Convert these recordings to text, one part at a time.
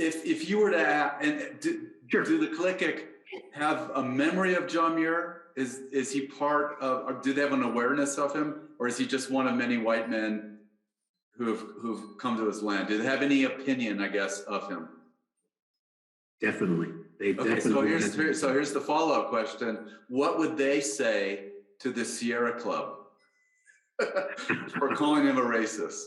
if you were to Sure. do the Chilkat have a memory of John Muir? Is he part of, or do they have an awareness of him, or is he just one of many white men who've come to his land? Do they have any opinion, I guess, of him? Definitely. They Okay, definitely. so here's the follow-up question. What would they say to the Sierra Club for calling him a racist?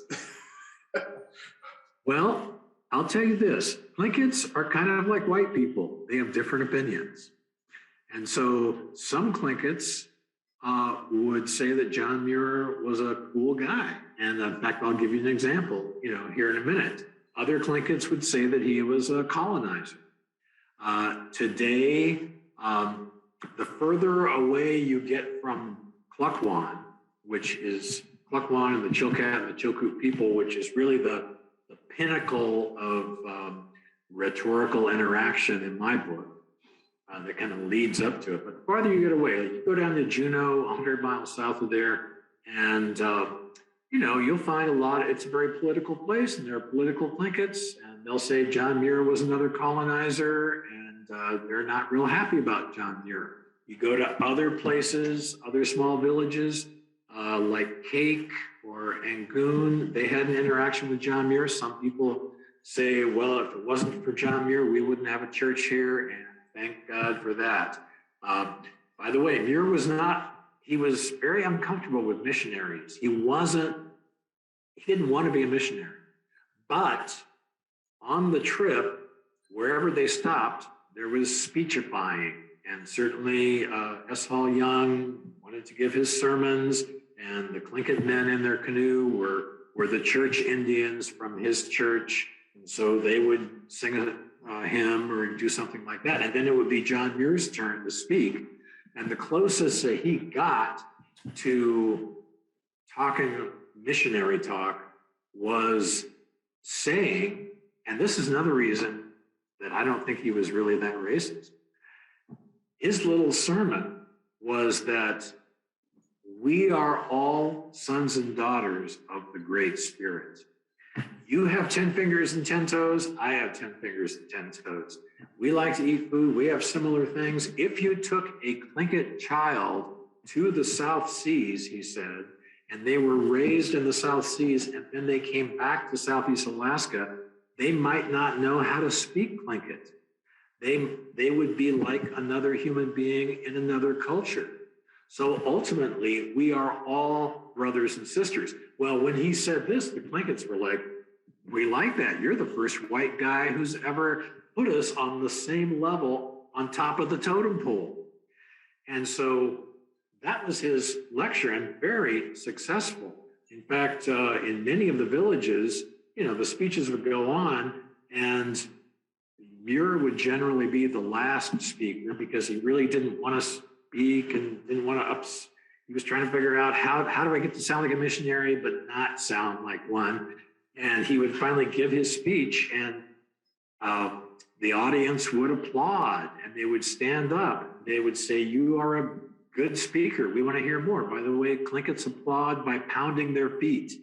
Well, I'll tell you this, Tlingits are kind of like white people. They have different opinions. And so some Tlingits would say that John Muir was a cool guy. And in fact, I'll give you an example, here in a minute. Other Tlingits would say that he was a colonizer. Today, the further away you get from Klukwan, which is Klukwan and the Chilkat and the Chilkoot people, which is really the pinnacle of rhetorical interaction in my book, that kind of leads up to it. But the farther you get away, like you go down to Juneau, 100 miles south of there, and you'll find it's a very political place, and there are political Tlingits, and they'll say John Muir was another colonizer, and they're not real happy about John Muir. You go to other places, other small villages, like Cake or Angoon, they had an interaction with John Muir. Some people say, well, if it wasn't for John Muir, we wouldn't have a church here, and thank God for that. By the way, Muir he was very uncomfortable with missionaries. He didn't want to be a missionary. But on the trip, wherever they stopped, there was speechifying. And certainly S. Hall Young wanted to give his sermons, and the Tlingit men in their canoe were the church Indians from his church. And so they would sing a hymn or do something like that. And then it would be John Muir's turn to speak. And the closest that he got to talking missionary talk was saying, and this is another reason that I don't think he was really that racist. His little sermon was that we are all sons and daughters of the Great Spirit. You have 10 fingers and 10 toes. I have 10 fingers and 10 toes. We like to eat food. We have similar things. If you took a Tlingit child to the South Seas, he said, and they were raised in the South Seas, and then they came back to Southeast Alaska, they might not know how to speak Tlingit. They would be like another human being in another culture. So ultimately, we are all brothers and sisters. Well, when he said this, the Tlingits were like, we like that. You're the first white guy who's ever put us on the same level on top of the totem pole. And so that was his lecture, and very successful. In fact, in many of the villages, the speeches would go on, and Muir would generally be the last speaker because he really didn't want to speak and didn't want to he was trying to figure out how do I get to sound like a missionary but not sound like one. And he would finally give his speech, and the audience would applaud, and they would stand up. They would say, you are a good speaker. We want to hear more. By the way, Tlingits applaud by pounding their feet.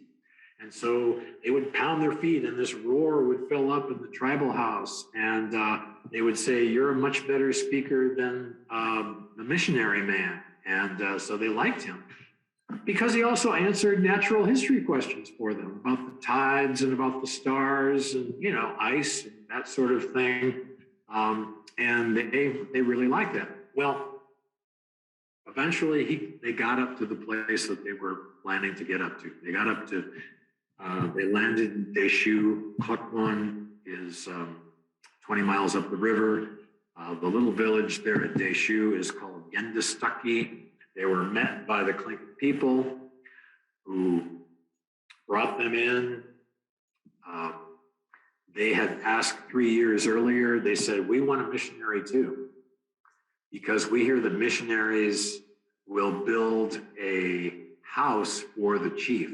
And so they would pound their feet, and this roar would fill up in the tribal house. And they would say, you're a much better speaker than the missionary man. And so they liked him because he also answered natural history questions for them about the tides and about the stars and, ice and that sort of thing. And they really liked that. Well, eventually they got up to the place that they were planning to get up to. They got up to, they landed in Deshu. Klukwan is 20 miles up the river. The little village there at Deshu is called Yendistucky. They were met by the Tlingit people who brought them in. They had asked 3 years earlier. They said, we want a missionary too, because we hear that missionaries will build a house for the chief.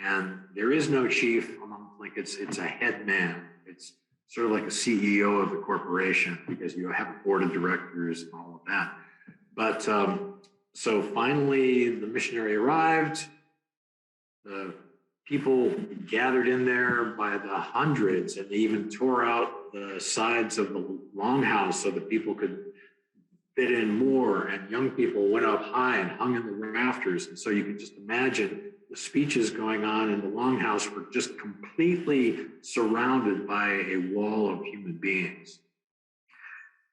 And there is no chief among Tlingits. It's a head man. It's sort of like a CEO of the corporation, because you have a board of directors and all of that. But so finally the missionary arrived. The people gathered in there by the hundreds, and they even tore out the sides of the longhouse so that people could fit in more, and young people went up high and hung in the rafters. And so you can just imagine the speeches going on in the longhouse were just completely surrounded by a wall of human beings.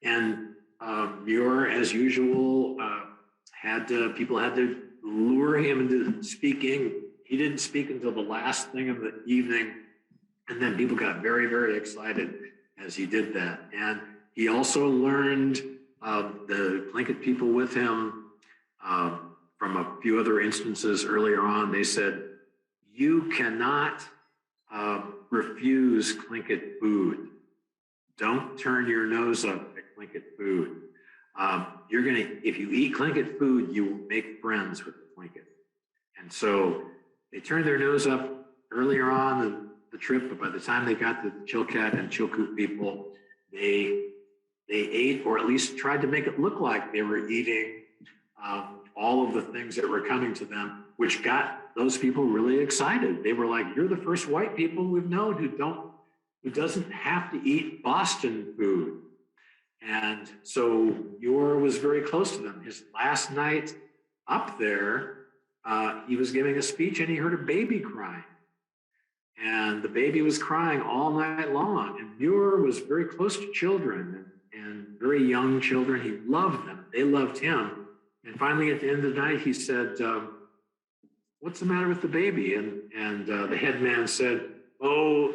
And Muir, as usual, people had to lure him into speaking. He didn't speak until the last thing of the evening, and then people got very, very excited as he did that. And he also learned the Tlingit people with him from a few other instances earlier on. They said, you cannot refuse Tlingit food. Don't turn your nose up at Tlingit food. If you eat Tlingit food, you will make friends with the Tlingit. And so they turned their nose up earlier on in the trip, but by the time they got to the Chilkat and Chilkoot people, they ate, or at least tried to make it look like they were eating all of the things that were coming to them, which got those people really excited. They were like, you're the first white people we've known who doesn't have to eat Boston food. And so Muir was very close to them. His last night up there, he was giving a speech and he heard a baby crying. And the baby was crying all night long. And Muir was very close to children and very young children. He loved them. They loved him. And finally, at the end of the night, he said, what's the matter with the baby? And the head man said, oh,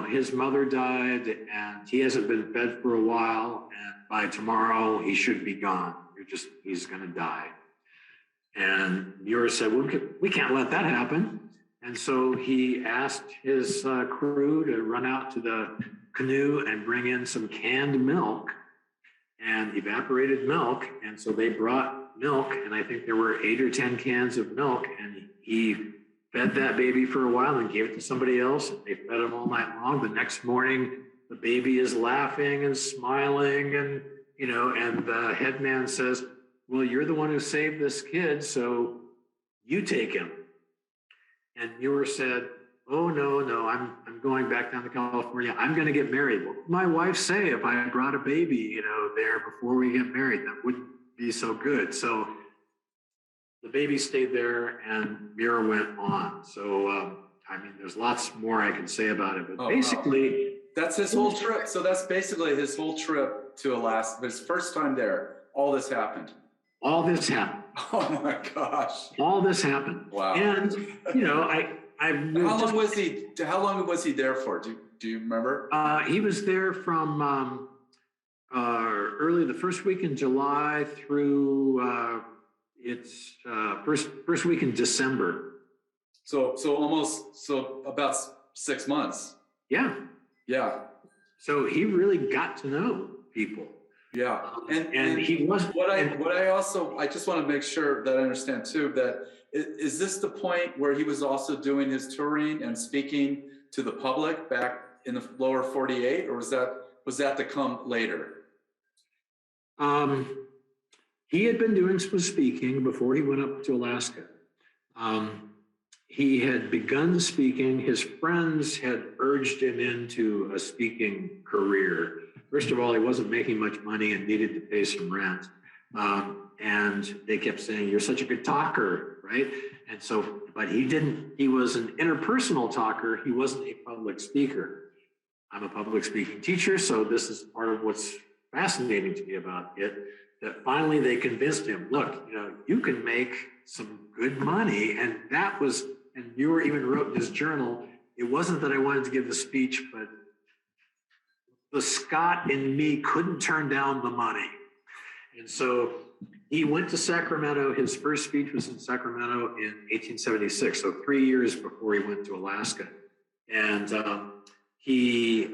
his mother died and he hasn't been fed for a while. And by tomorrow, he should be gone. He's going to die. And Muir said, well, we can't let that happen. And so he asked his crew to run out to the canoe and bring in some canned milk and evaporated milk. And so they brought milk, and I think there were 8 or 10 cans of milk, and he fed that baby for a while and gave it to somebody else. And they fed him all night long. The next morning, the baby is laughing and smiling, and the head man says, well, you're the one who saved this kid, so you take him. And Muir said, oh, no, I'm going back down to California. I'm going to get married. What would my wife say if I brought a baby, there before we get married? That wouldn't be so good. So the baby stayed there and Muir went on. So, there's lots more I can say about it, but basically. That's his whole trip. So that's basically his whole trip to Alaska. His first time there, all this happened. All this happened. Oh my gosh. All this happened. Wow. And, How long was he there for? Do you remember? He was there from early the first week in July through first week in December. So about 6 months. Yeah. Yeah. So he really got to know people. Yeah. And he was I just want to make sure that I understand too, that is this the point where he was also doing his touring and speaking to the public back in the lower 48, or was that to come later? He had been doing some speaking before he went up to Alaska. He had begun speaking. His friends had urged him into a speaking career. First of all, he wasn't making much money and needed to pay some rent. And they kept saying, you're such a good talker, right? And so, but he was an interpersonal talker. He wasn't a public speaker. I'm a public speaking teacher, so this is part of what's fascinating to me about it, that finally they convinced him, look, you can make some good money. And Muir even wrote in his journal, it wasn't that I wanted to give the speech, but the Scot in me couldn't turn down the money. And so he went to Sacramento. His first speech was in Sacramento in 1876, so 3 years before he went to Alaska. And he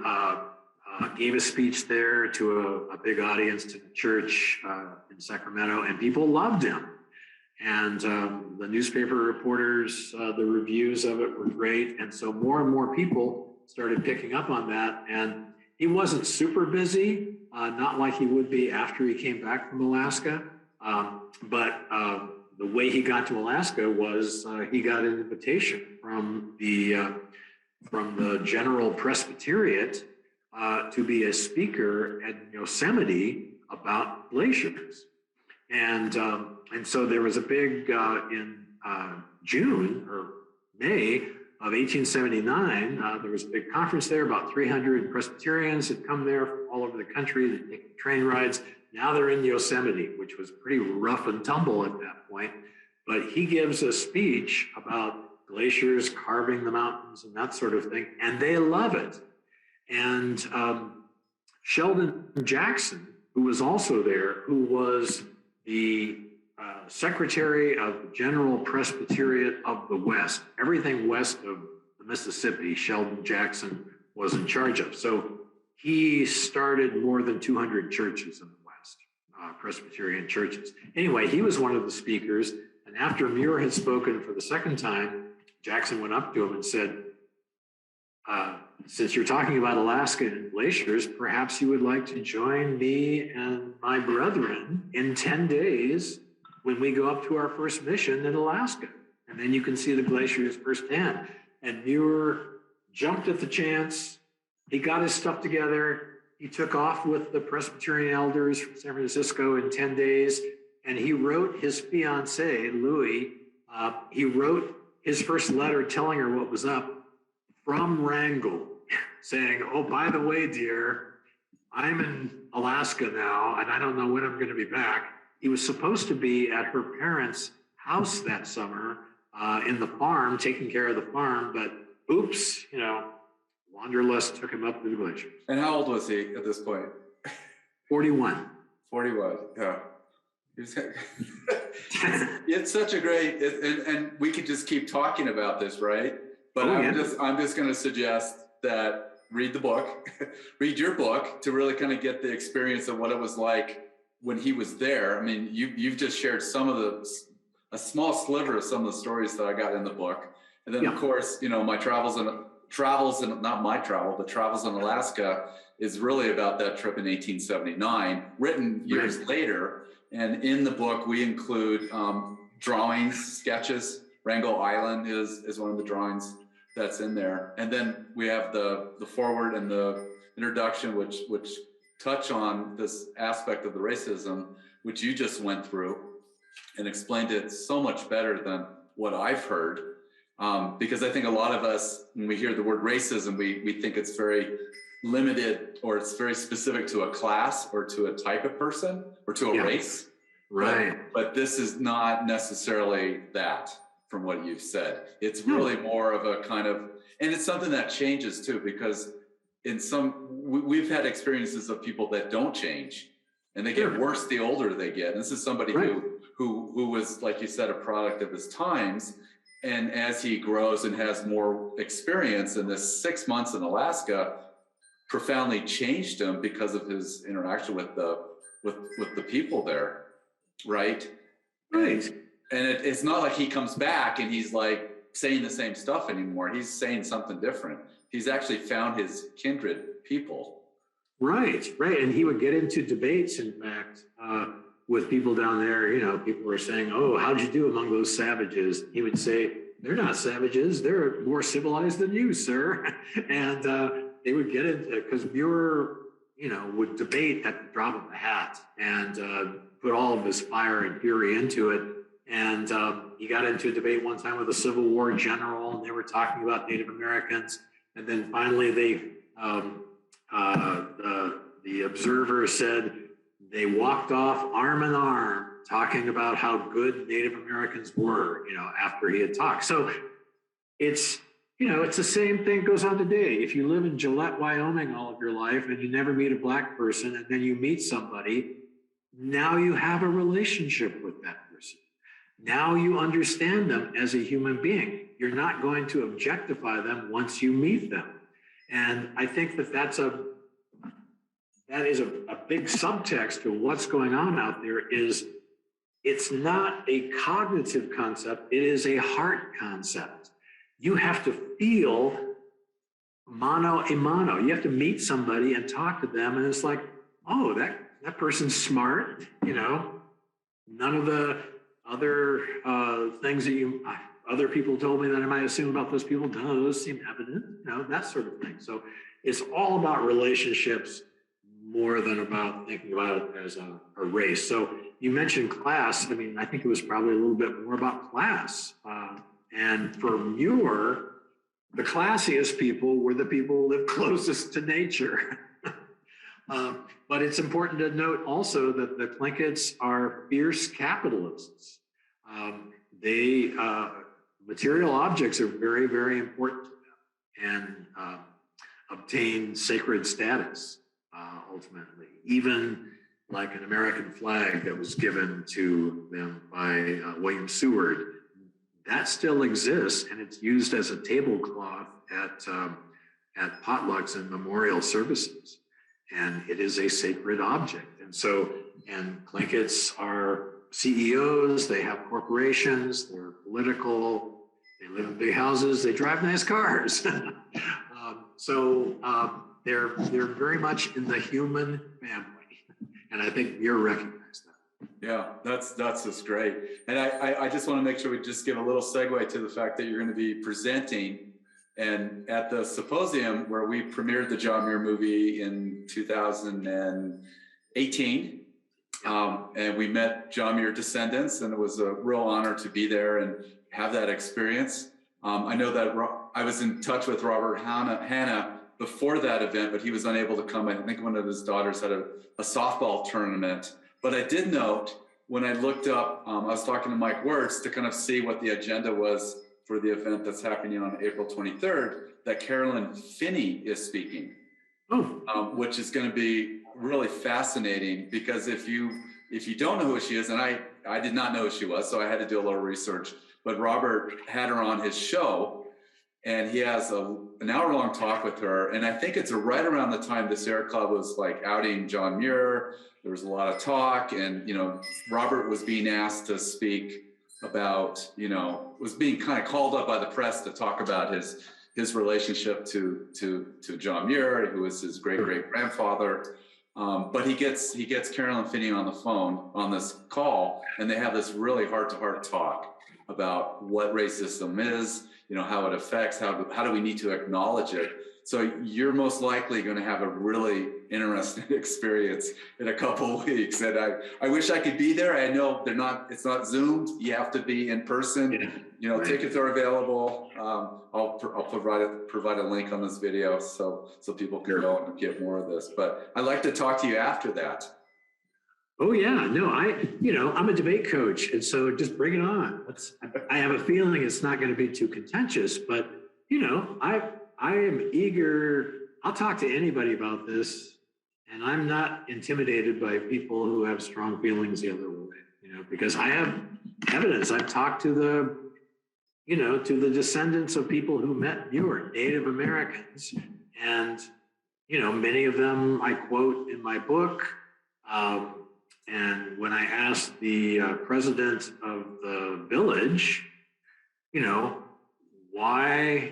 gave a speech there to a big audience to the church in Sacramento, and people loved him. And the newspaper reporters, the reviews of it were great. And so more and more people started picking up on that. And he wasn't super busy, not like he would be after he came back from Alaska. But the way he got to Alaska was he got an invitation from the General Presbyteriate to be a speaker at Yosemite about glaciers. And so there was a big, in June or May of 1879, there was a big conference there. About 300 Presbyterians had come there from all over the country. They'd taken train rides. Now they're in Yosemite, which was pretty rough and tumble at that point. But he gives a speech about glaciers carving the mountains and that sort of thing, and they love it. And Sheldon Jackson, who was also there, who was the secretary of the General Presbyteriate of the West, everything west of the Mississippi, Sheldon Jackson was in charge of. So he started more than 200 churches in the West, Presbyterian churches. Anyway, he was one of the speakers. And after Muir had spoken for the second time, Jackson went up to him and said, since you're talking about Alaska and glaciers, perhaps you would like to join me and my brethren in 10 days when we go up to our first mission in Alaska. And then you can see the glaciers firsthand. And Muir jumped at the chance. He got his stuff together. He took off with the Presbyterian elders from San Francisco in 10 days. And he wrote his fiancée, Louie, he wrote his first letter telling her what was up from Wrangell, saying, oh, by the way, dear, I'm in Alaska now, and I don't know when I'm going to be back. He was supposed to be at her parents' house that summer in the farm, taking care of the farm, but oops, wanderlust took him up to the glaciers. And how old was he at this point? 41. 41, yeah. It's such a great, and we could just keep talking about this, right? But I'm just going to suggest that read the book, read your book to really kind of get the experience of what it was like when he was there. I mean, you've just shared a small sliver of some of the stories that I got in the book, and then of course, my travels in Alaska is really about that trip in 1879, written years later. And in the book, we include drawings, sketches. Wrangell Island is one of the drawings that's in there. And then we have the foreword and the introduction, which touch on this aspect of the racism, which you just went through and explained it so much better than what I've heard. Because I think a lot of us, when we hear the word racism, we think it's very limited or it's very specific to a class or to a type of person or to a race. Right. But this is not necessarily that from what you've said. It's really more of a kind of, and it's something that changes too, because we've had experiences of people that don't change and they get worse the older they get. And this is somebody who was, like you said, a product of his times. And as he grows and has more experience in this 6 months in Alaska, profoundly changed him because of his interaction with the people there, right? And it's not like he comes back and he's like saying the same stuff anymore. He's saying something different. He's actually found his kindred people. Right. And he would get into debates, in fact, with people down there. People were saying, oh, how'd you do among those savages? He would say, they're not savages. They're more civilized than you, sir. And they would get into it because Muir, would debate at the drop of a hat and put all of his fire and fury into it. And he got into a debate one time with a Civil War general, and they were talking about Native Americans. And then finally, the Observer said they walked off arm in arm, talking about how good Native Americans were, after he had talked. So it's the same thing goes on today. If you live in Gillette, Wyoming all of your life and you never meet a black person and then you meet somebody, now you have a relationship with that person. Now you understand them as a human being. You're not going to objectify them once you meet them. And I think that is a big subtext to what's going on out there. Is it's not a cognitive concept, it is a heart concept. You have to feel mano a mano. You have to meet somebody and talk to them, and it's like, oh, that person's smart, None of the other things that other people told me that I might assume about those people, those seem evident, that sort of thing. So it's all about relationships more than about thinking about it as a race. So you mentioned class. I mean, I think it was probably a little bit more about class. And for Muir, the classiest people were the people who live closest to nature. But it's important to note also that the Tlinkits are fierce capitalists. Material objects are very, very important to them and obtain sacred status ultimately. Even like an American flag that was given to them by William Seward, that still exists, and it's used as a tablecloth at potlucks and memorial services. And it is a sacred object. And Tlinkits are CEOs, they have corporations, they're political, they live in big houses, they drive nice cars. They're very much in the human family. And I think you recognize that. Yeah, that's just great. And I just want to make sure we just give a little segue to the fact that you're going to be presenting and at the symposium where we premiered the John Muir movie in 2018. And we met John Muir descendants, and it was a real honor to be there and have that experience. I know that I was in touch with Robert Hanna before that event, but he was unable to come. I think one of his daughters had a softball tournament. But I did note when I looked up, I was talking to Mike Wirtz to kind of see what the agenda was for the event that's happening on April 23rd, that Carolyn Finney is speaking, which is going to be really fascinating, because if you don't know who she is, and I did not know who she was, so I had to do a little research, but Robert had her on his show, and he has an hour-long talk with her, and I think it's right around the time the Sierra Club was like outing John Muir. There was a lot of talk, and Robert was being asked to speak about, was being kind of called up by the press to talk about his relationship to John Muir, who was his great-great-grandfather. But he gets Carolyn Finney on the phone on this call, and they have this really heart-to-heart talk about what racism is, how it affects, how do we need to acknowledge it. So you're most likely going to have a really interesting experience in a couple of weeks. And I wish I could be there. I know it's not Zoomed. You have to be in person. Yeah. Right. Tickets are available. I'll provide a link on this video so people can go and get more of this. But I'd like to talk to you after that. Oh yeah, no, I'm a debate coach, and so just bring it on. I have a feeling it's not going to be too contentious, but I am eager. I'll talk to anybody about this, and I'm not intimidated by people who have strong feelings the other way, because I have evidence. I've talked to the descendants of people who met Muir, Native Americans, and many of them I quote in my book. And when I asked the president of the village, why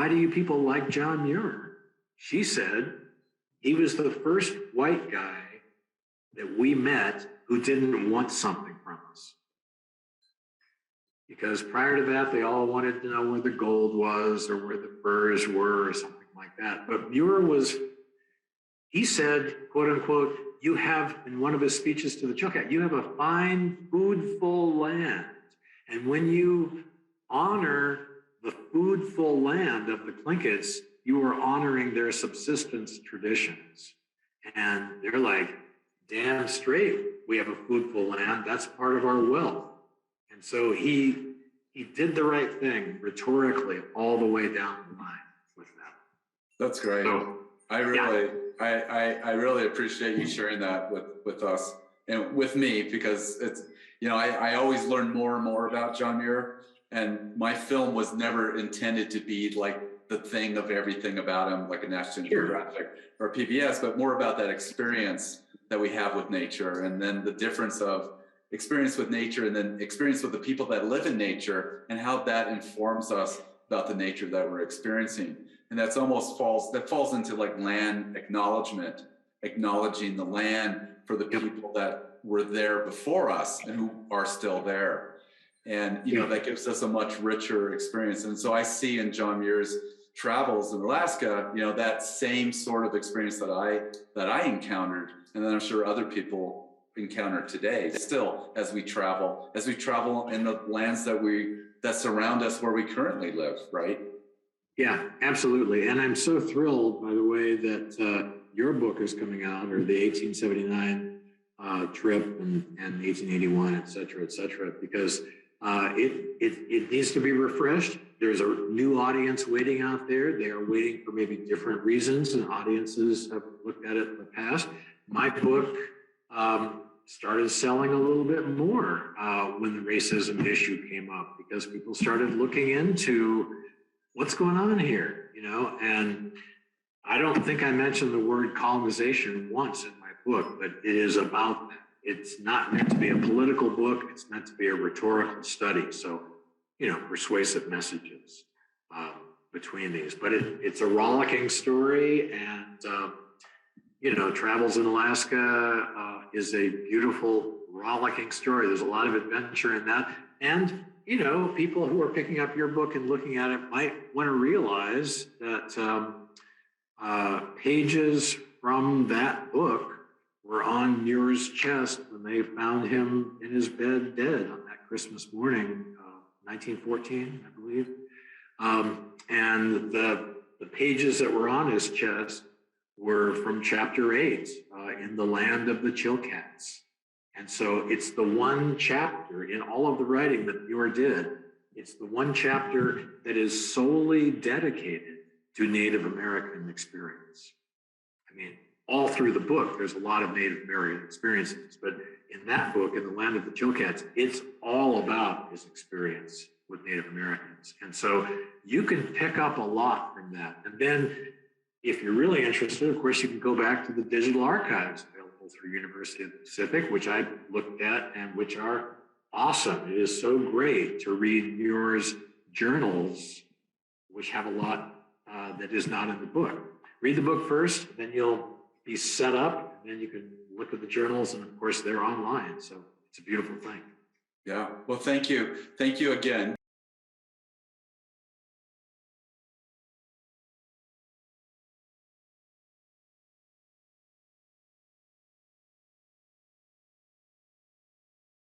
do you people like John Muir? She said he was the first white guy that we met who didn't want something from us. Because prior to that, they all wanted to know where the gold was or where the furs were or something like that. But Muir he said, quote unquote, you have, in one of his speeches to the Chilkat, you have a fine, foodful land. And when you honor the foodful land of the Tlinkits, you are honoring their subsistence traditions. And they're like, damn straight, we have a foodful land. That's part of our wealth. And so he did the right thing rhetorically all the way down the line with that. That's great. So, I really appreciate you sharing that with us and with me, because it's, I always learn more and more about John Muir, and my film was never intended to be like the thing of everything about him, like a National Geographic or PBS, but more about that experience that we have with nature, and then the difference of experience with nature and then experience with the people that live in nature, and how that informs us about the nature that we're experiencing. And that falls into like land acknowledgement, acknowledging the land for the people that were there before us and who are still there. And, you know, that gives us a much richer experience. And so I see in John Muir's travels in Alaska, you know, that same sort of experience that I encountered, and then I'm sure other people encounter today still as we travel in the lands that surround us where we currently live, right? Yeah, absolutely. And I'm so thrilled, by the way, that your book is coming out, or the 1879 trip and 1881, et cetera, because it needs to be refreshed. There's a new audience waiting out there. They are waiting for maybe different reasons, and audiences have looked at it in the past. My book started selling a little bit more when the racism issue came up, because people started looking into what's going on here, you know. And I don't think I mentioned the word colonization once in my book, but it is about that. It's not meant to be a political book. It's meant to be a rhetorical study. So, you know, persuasive messages between these. But it's a rollicking story, and, you know, Travels in Alaska is a beautiful, rollicking story. There's a lot of adventure in that. And, you know, people who are picking up your book and looking at it might want to realize that pages from that book were on Muir's chest when they found him in his bed dead on that Christmas morning, 1914, I believe. And the pages that were on his chest were from chapter 8, in the land of the Chilkats. And so it's the one chapter in all of the writing that Muir did. It's the one chapter that is solely dedicated to Native American experience. I mean, all through the book, there's a lot of Native American experiences, but in that book, in the land of the Chilkats, it's all about his experience with Native Americans. And so you can pick up a lot from that. And then if you're really interested, of course, you can go back to the digital archives available through University of the Pacific, which I looked at and which are awesome. It is so great to read Muir's journals, which have a lot that is not in the book. Read the book first, then you'll be set up, and then you can look at the journals, and of course they're online. So it's a beautiful thing. Yeah, well, thank you. Thank you again.